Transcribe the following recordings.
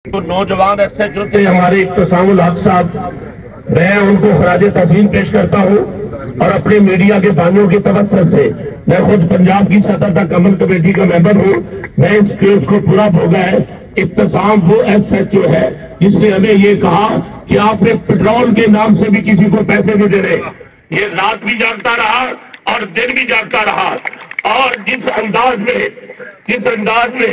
तो नौजवान SHO थे हमारे इब्तिसामुल हक साहब, मैं उनको खराज तहसीन पेश करता हूँ और अपने मीडिया के बानियों की तवज्जो से मैं खुद पंजाब की सतह तक अमल कमेटी का मेंबर हूँ। मैं इस केस को पूरा भोगा है। इब्तिसाम वो SHO है जिसने हमें ये कहा कि आपने पेट्रोल के नाम से भी किसी को पैसे नहीं दे रहे। ये रात भी जागता रहा और दिन भी जागता रहा। और जिस अंदाज में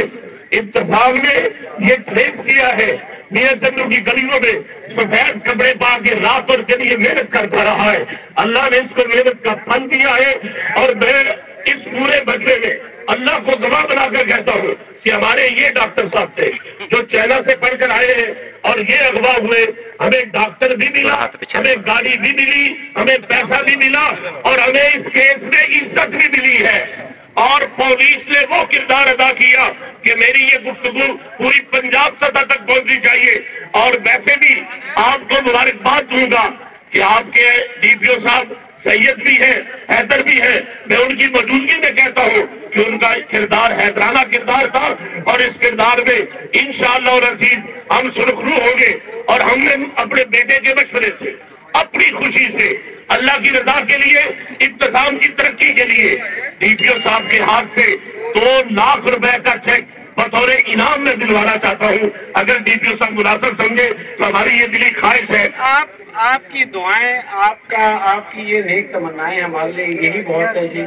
इब्तिसाम ने ये ट्रेस किया है, मियां चंदू की गलियों में सफेद कपड़े पा के रात और दिन ये मेहनत करता रहा है। अल्लाह ने इसको मेहनत का फल दिया है। और मैं इस पूरे बदले में अल्लाह को गवाह बनाकर कहता हूँ कि हमारे ये डॉक्टर साहब थे जो चाइना से पढ़कर आए हैं और ये अगवा हुए। हमें डॉक्टर भी मिला, हमें गाड़ी भी मिली, हमें पैसा भी मिला और हमें इस केस में इज्जत भी मिली है। और पुलिस ने वो किरदार अदा किया कि मेरी ये गुफ्तगू पूरी पंजाब सतह तक पहुंचनी चाहिए। और वैसे भी आपको मुबारकबाद दूंगा कि आपके DPO साहब सैयद भी है, हैदर भी है। मैं उनकी मौजूदगी में कहता हूँ कि उनका किरदार हैदराना किरदार था और इस किरदार में इंशाअल्लाह और अजीज हम सुरखरू होंगे। और हमने अपने बेटे के मशवरे से, अपनी खुशी से, अल्लाह की रजा के लिए, इब्तिसाम की तरक्की के लिए DPO साहब के हाथ से 2 लाख रुपए का चेक बतौर इनाम में दिलवाना चाहता हूँ। अगर DPO साहब मुनासिब समझे तो हमारी ये दिली ख्वाहिश है। आपकी दुआएं, आपकी ये नेक तमन्नाएं हमारे लिए यही बहुत है जी।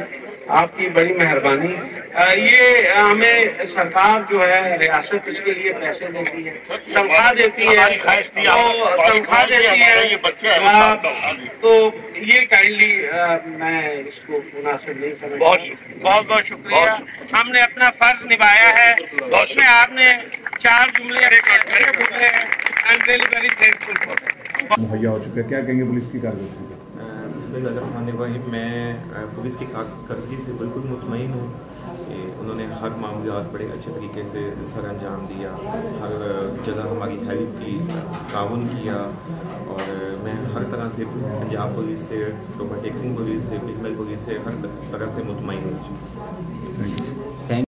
आपकी बड़ी मेहरबानी। ये हमें सरकार जो है रियासत इसके लिए पैसे देती है, तनख्वाह देती है, तनख्वाह देती है। तो ये काइंडली मैं इसको मुनासिब नहीं समझता। बहुत शुक्रिया। हमने अपना फर्ज निभाया है। उसमें आपने 4 जुमले बोले हैं। I am really very thankful. मुहैया हो चुका है, क्या कहेंगे पुलिस की कारकर्दगी? बिस्मिल्लाहिर्रहमानिर्रहीम। मैं पुलिस की कारकर्दगी से बिल्कुल मुतमईन हूँ कि उन्होंने हर मामूलियात बड़े अच्छे तरीके से सर अंजाम दिया, हर जगह हमारी हेल्प की, ताउन किया। और मैं हर तरह से पंजाब पुलिस से, टोपा टैक्सिंग पुलिस से, बिजमेल पुलिस से हर तरह से मुतमईन हूँ। Thank you.